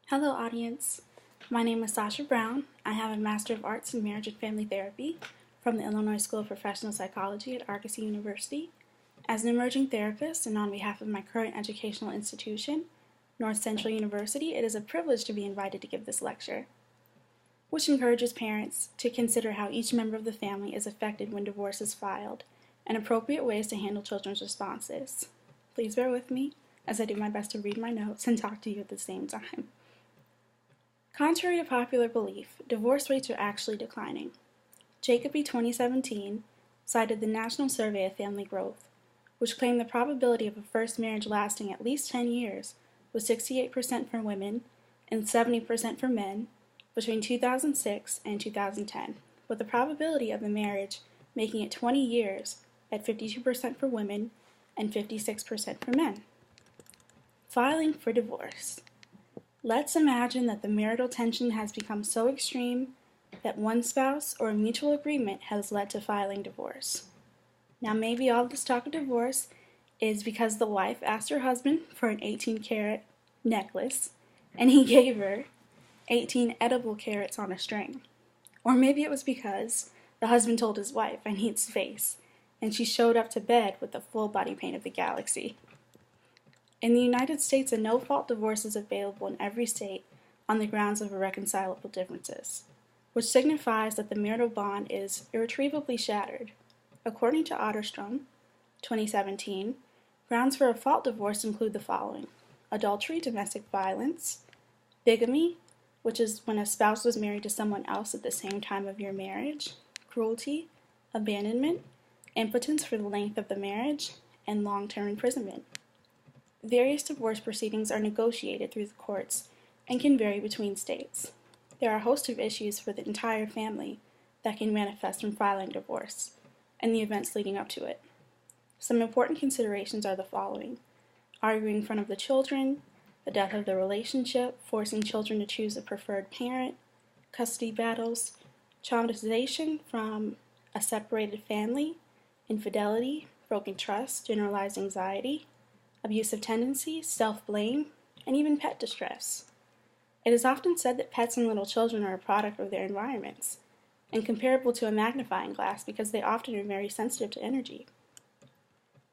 Hello, audience. My name is Sasha Brown. I have a Master of Arts in Marriage and Family Therapy from the Illinois School of Professional Psychology at Argosy University. As an emerging therapist and on behalf of my current educational institution, North Central University, it is a privilege to be invited to give this lecture, which encourages parents to consider how each member of the family is affected when divorce is filed and appropriate ways to handle children's responses. Please bear with me as I do my best to read my notes and talk to you at the same time. Contrary to popular belief, divorce rates are actually declining. Jacoby 2017 cited the National Survey of Family Growth, which claimed the probability of a first marriage lasting at least 10 years was 68% for women and 70% for men between 2006 and 2010, with the probability of the marriage making it 20 years at 52% for women and 56% for men. Filing for divorce. Let's imagine that the marital tension has become so extreme that one spouse or a mutual agreement has led to filing divorce. Now maybe all this talk of divorce is because the wife asked her husband for an 18-carat necklace and he gave her 18 edible carrots on a string. Or maybe it was because the husband told his wife, "I need space," and she showed up to bed with the full body paint of the galaxy. In the United States, a no-fault divorce is available in every state on the grounds of irreconcilable differences, which signifies that the marital bond is irretrievably shattered. According to Otterstrom, 2017, grounds for a fault divorce include the following: adultery, domestic violence, bigamy, which is when a spouse was married to someone else at the same time of your marriage, cruelty, abandonment, impotence for the length of the marriage, and long-term imprisonment. Various divorce proceedings are negotiated through the courts and can vary between states. There are a host of issues for the entire family that can manifest from filing divorce and the events leading up to it. Some important considerations are the following: arguing in front of the children, the death of the relationship, forcing children to choose a preferred parent, custody battles, traumatization from a separated family, infidelity, broken trust, generalized anxiety, abusive tendencies, self-blame, and even pet distress. It is often said that pets and little children are a product of their environments, and comparable to a magnifying glass because they often are very sensitive to energy.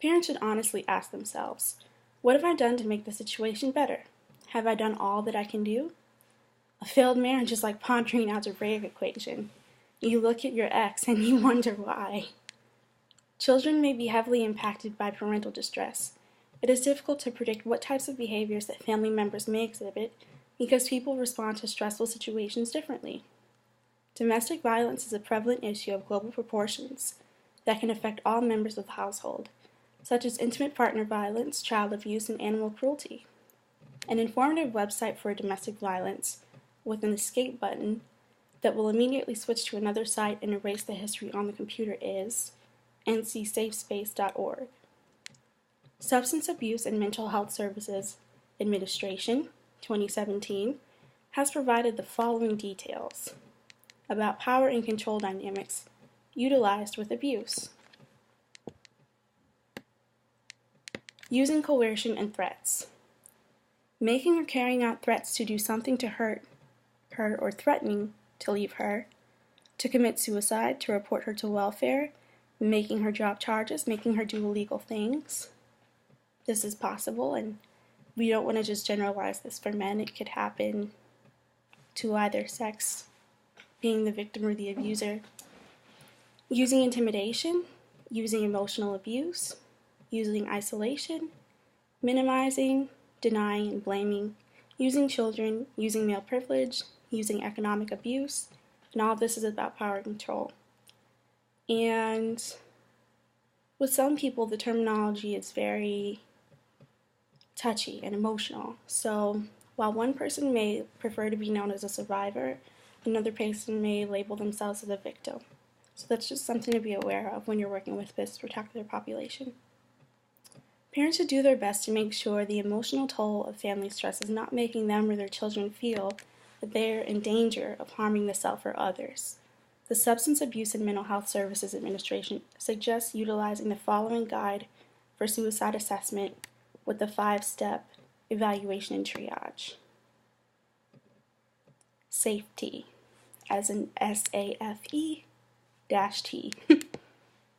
Parents should honestly ask themselves, what have I done to make the situation better? Have I done all that I can do? A failed marriage is like pondering an algebraic equation. You look at your ex and you wonder why. Children may be heavily impacted by parental distress. It is difficult to predict what types of behaviors that family members may exhibit because people respond to stressful situations differently. Domestic violence is a prevalent issue of global proportions that can affect all members of the household, such as intimate partner violence, child abuse, and animal cruelty. An informative website for domestic violence with an escape button that will immediately switch to another site and erase the history on the computer is ncsafespace.org. Substance Abuse and Mental Health Services Administration, 2017, has provided the following details about power and control dynamics utilized with abuse. Using coercion and threats. Making or carrying out threats to do something to hurt her or threatening to leave her, to commit suicide, to report her to welfare, making her drop charges, making her do illegal things. This is possible, and we don't want to just generalize this for men. It could happen to either sex, being the victim or the abuser. Using intimidation, using emotional abuse, using isolation, minimizing, denying, and blaming, using children, using male privilege, using economic abuse, and all of this is about power and control. And with some people, the terminology is very touchy and emotional. So while one person may prefer to be known as a survivor, another person may label themselves as a victim. So that's just something to be aware of when you're working with this particular population. Parents should do their best to make sure the emotional toll of family stress is not making them or their children feel that they are in danger of harming the self or others. The Substance Abuse and Mental Health Services Administration suggests utilizing the following guide for suicide assessment with the 5-step evaluation and triage. Safety, as in SAFE-T.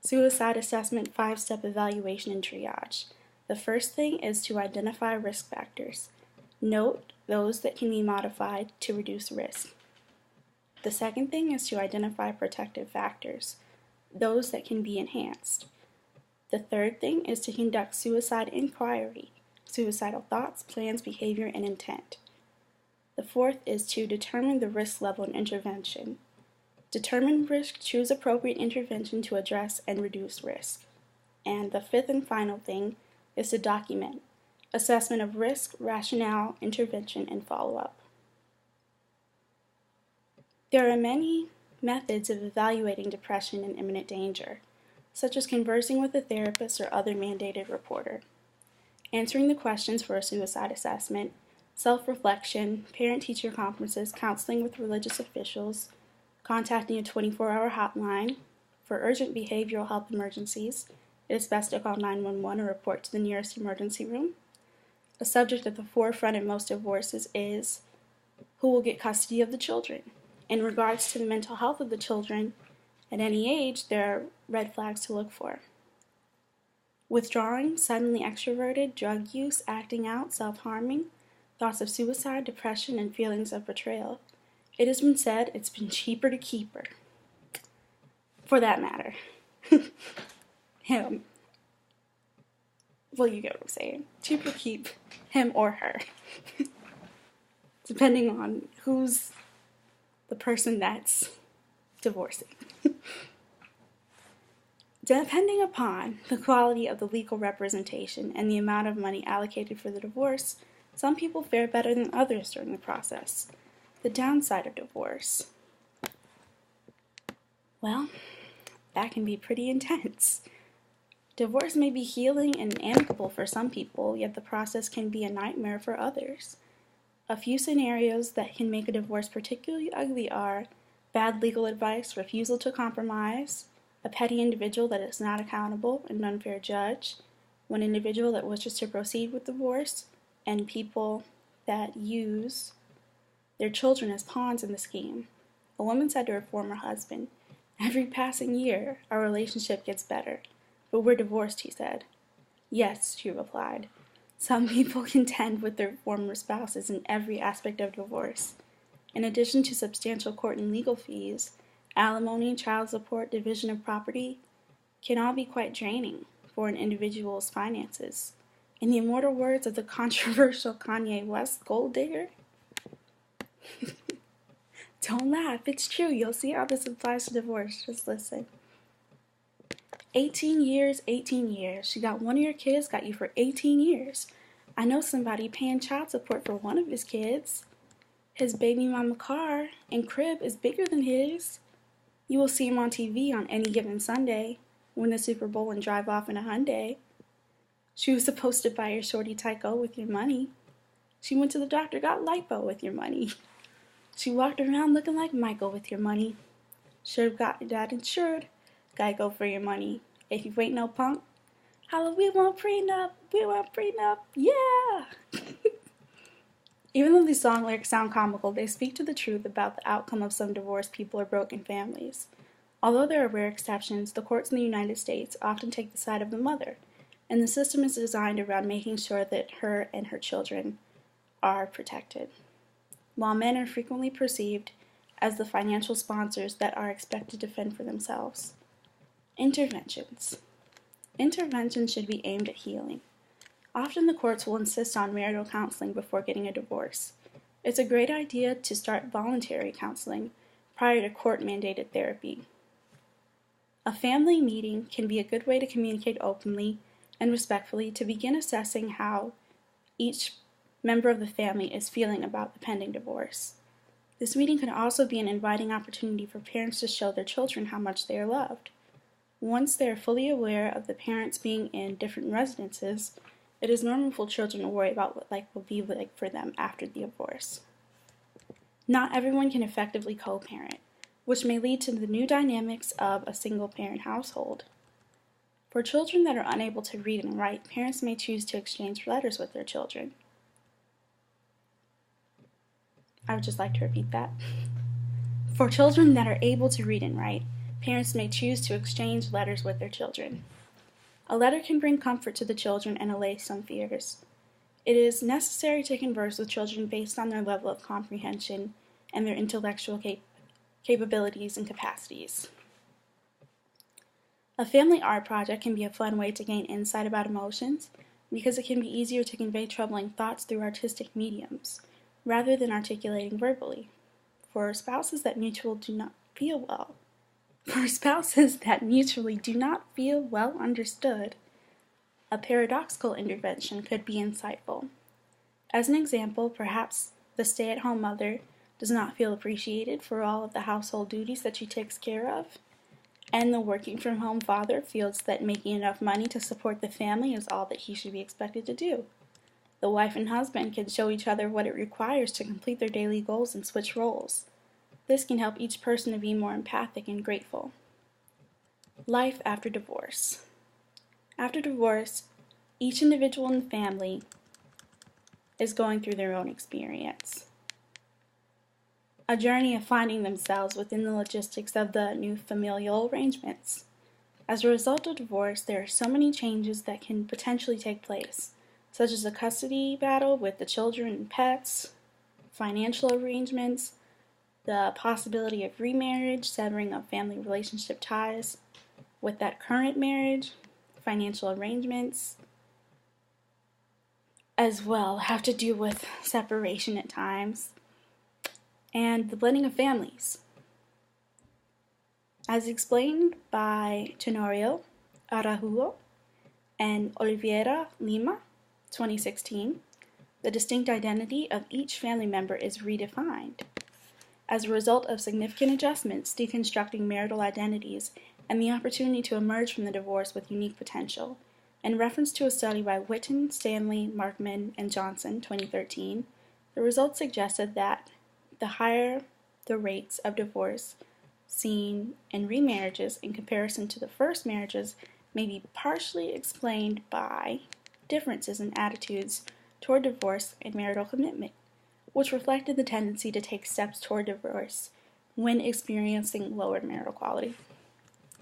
Suicide assessment 5-step evaluation and triage. The first thing is to identify risk factors. Note those that can be modified to reduce risk. The second thing is to identify protective factors, those that can be enhanced. The third thing is to conduct suicide inquiry, suicidal thoughts, plans, behavior, and intent. The fourth is to determine the risk level and intervention. Determine risk, choose appropriate intervention to address and reduce risk. And the fifth and final thing is to document assessment of risk, rationale, intervention, and follow-up. There are many methods of evaluating depression and imminent danger, such as conversing with a therapist or other mandated reporter, answering the questions for a suicide assessment, self-reflection, parent-teacher conferences, counseling with religious officials, contacting a 24-hour hotline. For urgent behavioral health emergencies, it is best to call 911 or report to the nearest emergency room. A subject at the forefront in most divorces is who will get custody of the children. In regards to the mental health of the children, at any age, there are red flags to look for. Withdrawing, suddenly extroverted, drug use, acting out, self-harming, thoughts of suicide, depression, and feelings of betrayal. It has been said it's been cheaper to keep her. For that matter. Him. Well, you get what I'm saying. Cheaper to keep him or her. Depending on who's the person that's divorcing. Depending upon the quality of the legal representation and the amount of money allocated for the divorce, some people fare better than others during the process. The downside of divorce. Well, that can be pretty intense. Divorce may be healing and amicable for some people, yet the process can be a nightmare for others. A few scenarios that can make a divorce particularly ugly are bad legal advice, refusal to compromise, a petty individual that is not accountable, an unfair judge, one individual that wishes to proceed with divorce, and people that use their children as pawns in the scheme. A woman said to her former husband, "Every passing year, our relationship gets better, but we're divorced," he said. "Yes," she replied. Some people contend with their former spouses in every aspect of divorce. In addition to substantial court and legal fees, alimony, child support, division of property can all be quite draining for an individual's finances. In the immortal words of the controversial Kanye West gold digger, don't laugh, it's true. You'll see how this applies to divorce. Just listen. 18 years, 18 years. She got one of your kids, got you for 18 years. I know somebody paying child support for one of his kids. His baby mama car and crib is bigger than his. You will see him on TV on any given Sunday, win the Super Bowl and drive off in a Hyundai. She was supposed to buy your shorty Tyco with your money. She went to the doctor, got lipo with your money. She walked around looking like Michael with your money. Should have got your dad insured. Geico for your money. If you ain't no punk, holla, we want prenup, yeah! Even though these song lyrics sound comical, they speak to the truth about the outcome of some divorced people or broken families. Although there are rare exceptions, the courts in the United States often take the side of the mother, and the system is designed around making sure that her and her children are protected. While men are frequently perceived as the financial sponsors that are expected to fend for themselves. Interventions. Interventions should be aimed at healing. Often the courts will insist on marital counseling before getting a divorce. It's a great idea to start voluntary counseling prior to court-mandated therapy. A family meeting can be a good way to communicate openly and respectfully to begin assessing how each member of the family is feeling about the pending divorce. This meeting can also be an inviting opportunity for parents to show their children how much they are loved. Once they are fully aware of the parents being in different residences, it is normal for children to worry about what life will be like for them after the divorce. Not everyone can effectively co-parent, which may lead to the new dynamics of a single-parent household. For children that are unable to read and write, parents may choose to exchange letters with their children. I would just like to repeat that. For children that are able to read and write, parents may choose to exchange letters with their children. A letter can bring comfort to the children and allay some fears. It is necessary to converse with children based on their level of comprehension and their intellectual capabilities and capacities. A family art project can be a fun way to gain insight about emotions because it can be easier to convey troubling thoughts through artistic mediums rather than articulating verbally. For spouses that mutually do not feel well understood, a paradoxical intervention could be insightful. As an example, perhaps the stay-at-home mother does not feel appreciated for all of the household duties that she takes care of, and the working-from-home father feels that making enough money to support the family is all that he should be expected to do. The wife and husband can show each other what it requires to complete their daily goals and switch roles. This can help each person to be more empathic and grateful. Life after divorce. After divorce, each individual in the family is going through their own experience. A journey of finding themselves within the logistics of the new familial arrangements. As a result of divorce, there are so many changes that can potentially take place, such as a custody battle with the children and pets, financial arrangements, the possibility of remarriage, severing of family relationship ties with that current marriage, financial arrangements, as well have to do with separation at times, and the blending of families. As explained by Tenorio Araujo and Oliveira Lima, 2016, the distinct identity of each family member is redefined. As a result of significant adjustments, deconstructing marital identities, and the opportunity to emerge from the divorce with unique potential. In reference to a study by Witten, Stanley, Markman, and Johnson, 2013, the results suggested that the higher the rates of divorce seen in remarriages in comparison to the first marriages may be partially explained by differences in attitudes toward divorce and marital commitment, which reflected the tendency to take steps toward divorce when experiencing lowered marital quality.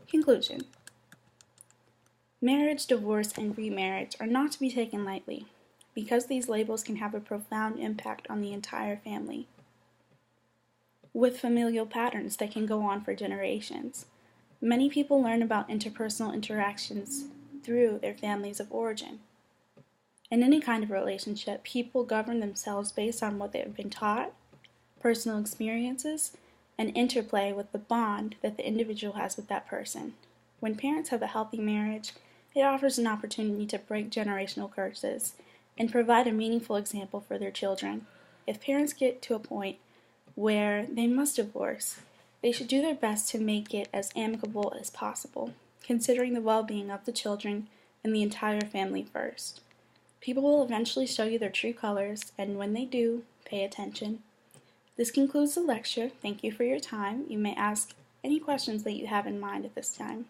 Conclusion. Marriage, divorce, and remarriage are not to be taken lightly, because these labels can have a profound impact on the entire family, with familial patterns that can go on for generations. Many people learn about interpersonal interactions through their families of origin. In any kind of relationship, people govern themselves based on what they have been taught, personal experiences, and interplay with the bond that the individual has with that person. When parents have a healthy marriage, it offers an opportunity to break generational curses and provide a meaningful example for their children. If parents get to a point where they must divorce, they should do their best to make it as amicable as possible, considering the well-being of the children and the entire family first. People will eventually show you their true colors, and when they do, pay attention. This concludes the lecture. Thank you for your time. You may ask any questions that you have in mind at this time.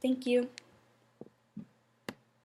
Thank you.